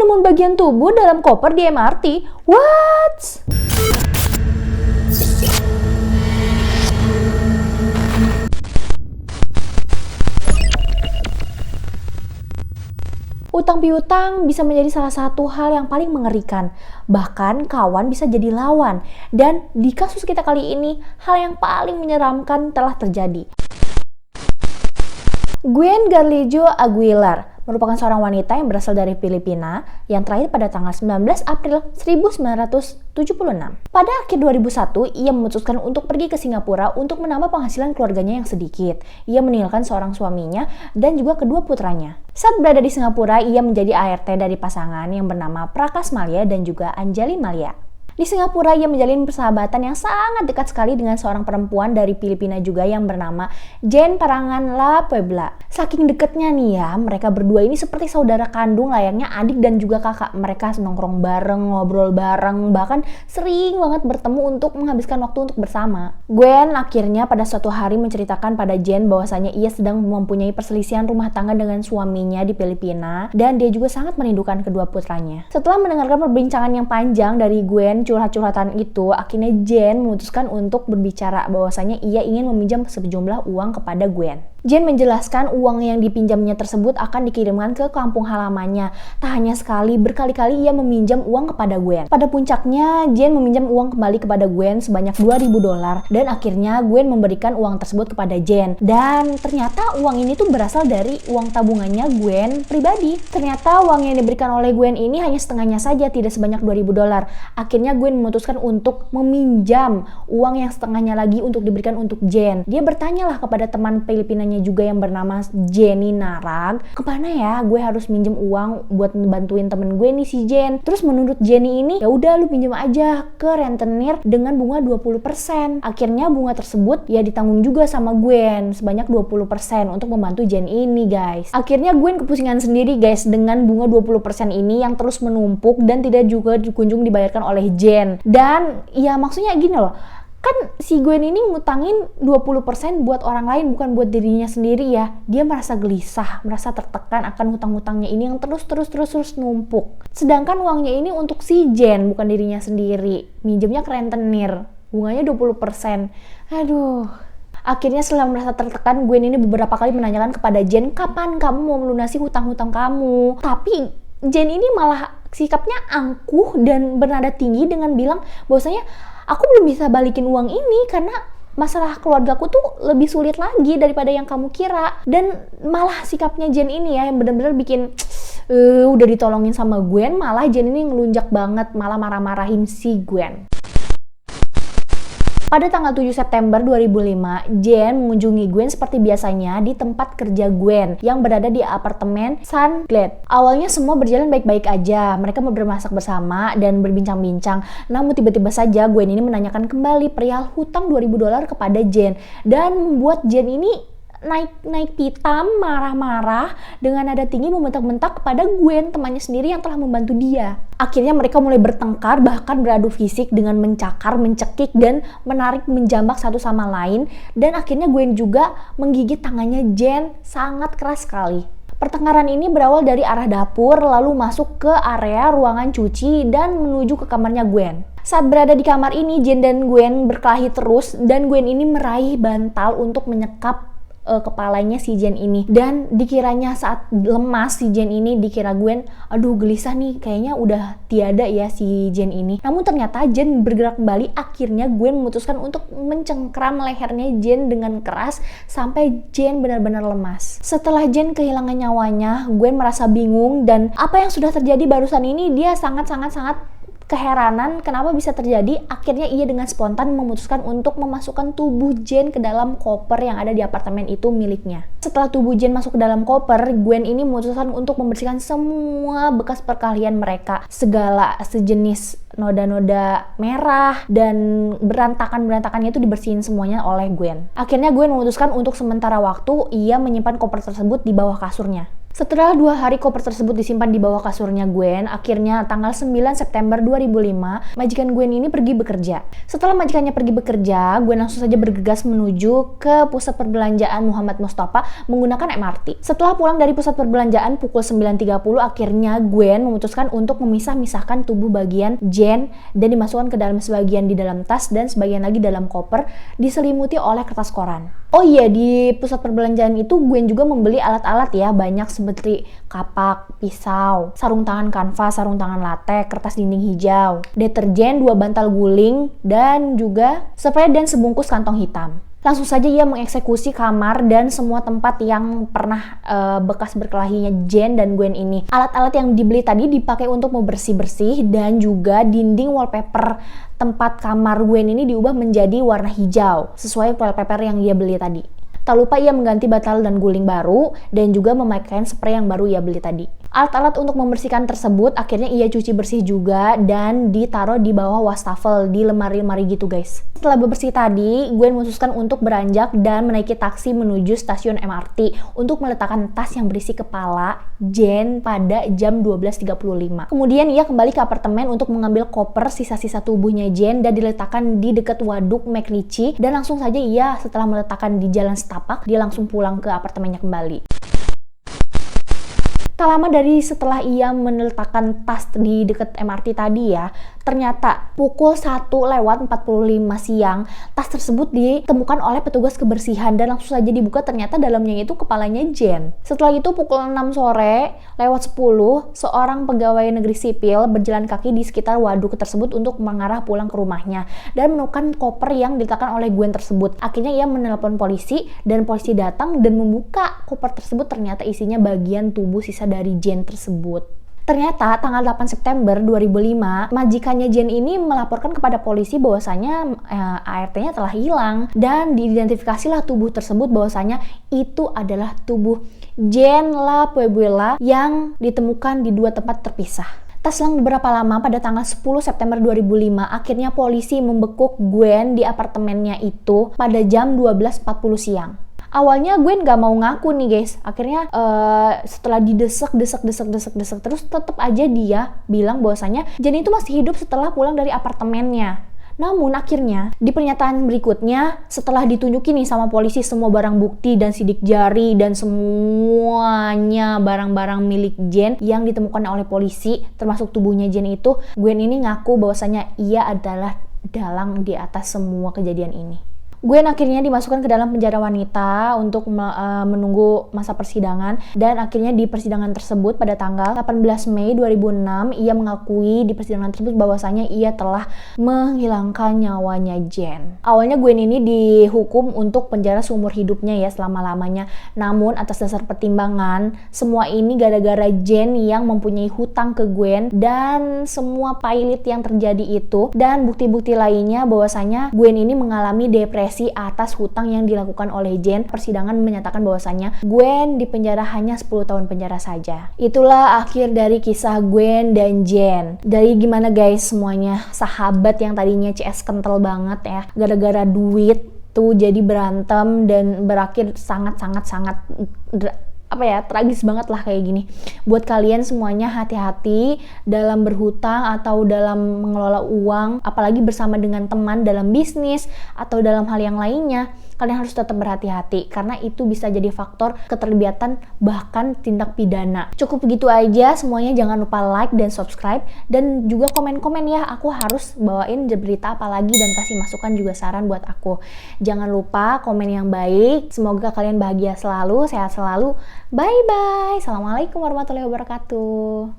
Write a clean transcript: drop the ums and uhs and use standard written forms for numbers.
penemuan bagian tubuh dalam koper di MRT. What? Utang piutang bisa menjadi salah satu hal yang paling mengerikan. Bahkan kawan bisa jadi lawan. Dan di kasus kita kali ini, hal yang paling menyeramkan telah terjadi. Gwen Garlijo Aguilar merupakan seorang wanita yang berasal dari Filipina yang terakhir pada tanggal 19 April 1976. Pada akhir 2001, ia memutuskan untuk pergi ke Singapura untuk menambah penghasilan keluarganya yang sedikit. Ia meninggalkan seorang suaminya dan juga kedua putranya. Saat berada di Singapura, ia menjadi ART dari pasangan yang bernama Prakas Malia dan juga Anjali Malia. Di Singapura, ia menjalin persahabatan yang sangat dekat sekali dengan seorang perempuan dari Filipina juga yang bernama Jen Parangan La Puebla. Saking dekatnya nih ya, mereka berdua ini seperti saudara kandung layaknya adik dan juga kakak. Mereka nongkrong bareng, ngobrol bareng, bahkan sering banget bertemu untuk menghabiskan waktu untuk bersama. Gwen akhirnya pada suatu hari menceritakan pada Jen bahwasanya ia sedang mempunyai perselisihan rumah tangga dengan suaminya di Filipina dan dia juga sangat merindukan kedua putranya. Setelah mendengarkan perbincangan yang panjang dari Gwen curhat-curhatan itu, akhirnya Jen memutuskan untuk berbicara bahwasanya ia ingin meminjam sejumlah uang kepada Gwen. Jen menjelaskan uang yang dipinjamnya tersebut akan dikirimkan ke kampung halamannya. Tak hanya sekali, berkali-kali ia meminjam uang kepada Gwen. Pada puncaknya, Jen meminjam uang kembali kepada Gwen sebanyak $2.000 dan akhirnya Gwen memberikan uang tersebut kepada Jen. Dan ternyata uang ini tuh berasal dari uang tabungannya Gwen pribadi. Ternyata uang yang diberikan oleh Gwen ini hanya setengahnya saja, tidak sebanyak $2.000. Akhirnya Gwen memutuskan untuk meminjam uang yang setengahnya lagi untuk diberikan untuk Jen. Dia bertanyalah kepada teman Filipinanya juga yang bernama Jenny Narag, kemana ya gue harus minjem uang buat bantuin temen gue nih si Jen. Terus menurut Jenny ini, ya udah lu pinjam aja ke rentenir dengan bunga 20%. Akhirnya bunga tersebut ya ditanggung juga sama Gwen sebanyak 20% untuk membantu Jen ini guys. Akhirnya Gwen kepusingan sendiri guys dengan bunga 20% ini yang terus menumpuk dan tidak juga kunjung dibayarkan oleh Jen. Dan ya maksudnya gini loh, kan si Gwen ini ngutangin 20% buat orang lain, bukan buat dirinya sendiri ya. Dia merasa gelisah, merasa tertekan akan hutang-hutangnya ini yang terus numpuk. Sedangkan uangnya ini untuk si Jen, bukan dirinya sendiri. Minjemnya ke rentenir, bunganya 20%. Aduh. Akhirnya setelah merasa tertekan, Gwen ini beberapa kali menanyakan kepada Jen, kapan kamu mau melunasi hutang-hutang kamu? Tapi Jen ini malah sikapnya angkuh dan bernada tinggi dengan bilang bahwasanya aku belum bisa balikin uang ini karena masalah keluargaku tuh lebih sulit lagi daripada yang kamu kira. Dan malah sikapnya Jen ini ya yang benar-benar bikin udah ditolongin sama Gwen, malah Jen ini ngelunjak banget, malah marah-marahin si Gwen. Pada tanggal 7 September 2005, Jen mengunjungi Gwen seperti biasanya di tempat kerja Gwen yang berada di apartemen Sun Glade. Awalnya semua berjalan baik-baik aja, mereka bermasak bersama dan berbincang-bincang. Namun tiba-tiba saja Gwen ini menanyakan kembali perihal hutang $2.000 kepada Jen dan membuat Jen ini naik pitam, marah-marah dengan nada tinggi membentak-bentak kepada Gwen, temannya sendiri yang telah membantu dia. Akhirnya mereka mulai bertengkar, bahkan beradu fisik dengan mencakar, mencekik, dan menarik menjambak satu sama lain. Dan akhirnya Gwen juga menggigit tangannya Jen sangat keras sekali. Pertengkaran ini berawal dari arah dapur, lalu masuk ke area ruangan cuci dan menuju ke kamarnya Gwen. Saat berada di kamar ini, Jen dan Gwen berkelahi terus dan Gwen ini meraih bantal untuk menyekap kepalanya si Jen ini. Dan dikiranya saat lemas si Jen ini, dikira Gwen, aduh gelisah nih, kayaknya udah tiada ya si Jen ini. Namun ternyata Jen bergerak kembali. Akhirnya Gwen memutuskan untuk mencengkram lehernya Jen dengan keras sampai Jen benar-benar lemas. Setelah Jen kehilangan nyawanya, Gwen merasa bingung dan apa yang sudah terjadi barusan ini dia sangat keheranan kenapa bisa terjadi. Akhirnya ia dengan spontan memutuskan untuk memasukkan tubuh Jen ke dalam koper yang ada di apartemen itu miliknya. Setelah tubuh Jen masuk ke dalam koper, Gwen ini memutuskan untuk membersihkan semua bekas perkelahian mereka. Segala sejenis noda-noda merah dan berantakan-berantakannya itu dibersihin semuanya oleh Gwen. Akhirnya Gwen memutuskan untuk sementara waktu ia menyimpan koper tersebut di bawah kasurnya. Setelah 2 hari koper tersebut disimpan di bawah kasurnya Gwen, akhirnya tanggal 9 September 2005, majikan Gwen ini pergi bekerja. Setelah majikannya pergi bekerja, Gwen langsung saja bergegas menuju ke pusat perbelanjaan Muhammad Mustafa menggunakan MRT. Setelah pulang dari pusat perbelanjaan pukul 9.30, akhirnya Gwen memutuskan untuk memisah-misahkan tubuh bagian Jen dan dimasukkan ke dalam sebagian di dalam tas dan sebagian lagi dalam koper diselimuti oleh kertas koran. Oh iya, di pusat perbelanjaan itu Gwen juga membeli alat-alat ya, banyak seperti kapak, pisau, sarung tangan kanvas, sarung tangan latek, kertas dinding hijau, deterjen, 2 bantal guling, dan juga spray dan sebungkus kantong hitam. Langsung saja ia mengeksekusi kamar dan semua tempat yang pernah bekas berkelahinya Jen dan Gwen ini. Alat-alat yang dibeli tadi dipakai untuk membersih-bersih dan juga dinding wallpaper tempat kamar Gwen ini diubah menjadi warna hijau sesuai wallpaper yang ia beli tadi. Tak lupa ia mengganti batal dan guling baru dan juga memakai spray yang baru ia beli tadi. Alat-alat untuk membersihkan tersebut akhirnya ia cuci bersih juga dan ditaruh di bawah wastafel di lemari-lemari gitu guys. Setelah bebersih tadi, Gwen memutuskan untuk beranjak dan menaiki taksi menuju stasiun MRT untuk meletakkan tas yang berisi kepala Jen pada jam 12.35. Kemudian ia kembali ke apartemen untuk mengambil koper sisa-sisa tubuhnya Jen dan diletakkan di dekat waduk McRitchie, dan langsung saja ia setelah meletakkan di jalan setapak, dia langsung pulang ke apartemennya kembali. Tak lama dari setelah ia meletakkan tas di dekat MRT tadi ya, ternyata pukul 1:45 siang, tas tersebut ditemukan oleh petugas kebersihan dan langsung saja dibuka, ternyata dalamnya itu kepalanya Jen. Setelah itu pukul 6 sore lewat 10, seorang pegawai negeri sipil berjalan kaki di sekitar waduk tersebut untuk mengarah pulang ke rumahnya dan menemukan koper yang diletakkan oleh Gwen tersebut. Akhirnya ia menelpon polisi dan polisi datang dan membuka koper tersebut, ternyata isinya bagian tubuh sisa dari Jen tersebut. Ternyata tanggal 8 September 2005, majikannya Jen ini melaporkan kepada polisi bahwasanya ART-nya telah hilang dan diidentifikasilah tubuh tersebut bahwasanya itu adalah tubuh Jen La Puebla yang ditemukan di 2 tempat terpisah. Tak selang beberapa lama, pada tanggal 10 September 2005, akhirnya polisi membekuk Gwen di apartemennya itu pada jam 12.40 siang. Awalnya Gwen gak mau ngaku nih guys. Akhirnya setelah didesak terus tetap aja dia bilang bahwasanya Jen itu masih hidup setelah pulang dari apartemennya. Namun akhirnya di pernyataan berikutnya, setelah ditunjukin nih sama polisi semua barang bukti dan sidik jari dan semuanya barang-barang milik Jen yang ditemukan oleh polisi termasuk tubuhnya Jen itu, Gwen ini ngaku bahwasanya ia adalah dalang di atas semua kejadian ini. Gwen akhirnya dimasukkan ke dalam penjara wanita untuk menunggu masa persidangan, dan akhirnya di persidangan tersebut pada tanggal 18 Mei 2006 ia mengakui di persidangan tersebut bahwasanya ia telah menghilangkan nyawanya Jen. Awalnya Gwen ini dihukum untuk penjara seumur hidupnya ya, selama-lamanya. Namun atas dasar pertimbangan semua ini gara-gara Jen yang mempunyai hutang ke Gwen dan semua pailit yang terjadi itu, dan bukti-bukti lainnya bahwasanya Gwen ini mengalami depresi atas hutang yang dilakukan oleh Jen. Persidangan menyatakan bahwasanya Gwen dipenjara hanya 10 tahun penjara saja. Itulah akhir dari kisah Gwen dan Jen. Dari gimana guys, semuanya sahabat yang tadinya CS kental banget ya, gara-gara duit tuh jadi berantem dan berakhir sangat tragis banget lah kayak gini. Buat kalian semuanya, hati-hati dalam berhutang atau dalam mengelola uang, apalagi bersama dengan teman dalam bisnis atau dalam hal yang lainnya. Kalian harus tetap berhati-hati karena itu bisa jadi faktor keterlibatan bahkan tindak pidana. Cukup begitu aja semuanya, jangan lupa like dan subscribe dan juga komen-komen ya. Aku harus bawain berita apa lagi dan kasih masukan juga saran buat aku. Jangan lupa komen yang baik. Semoga kalian bahagia selalu, sehat selalu. Bye bye. Assalamualaikum warahmatullahi wabarakatuh.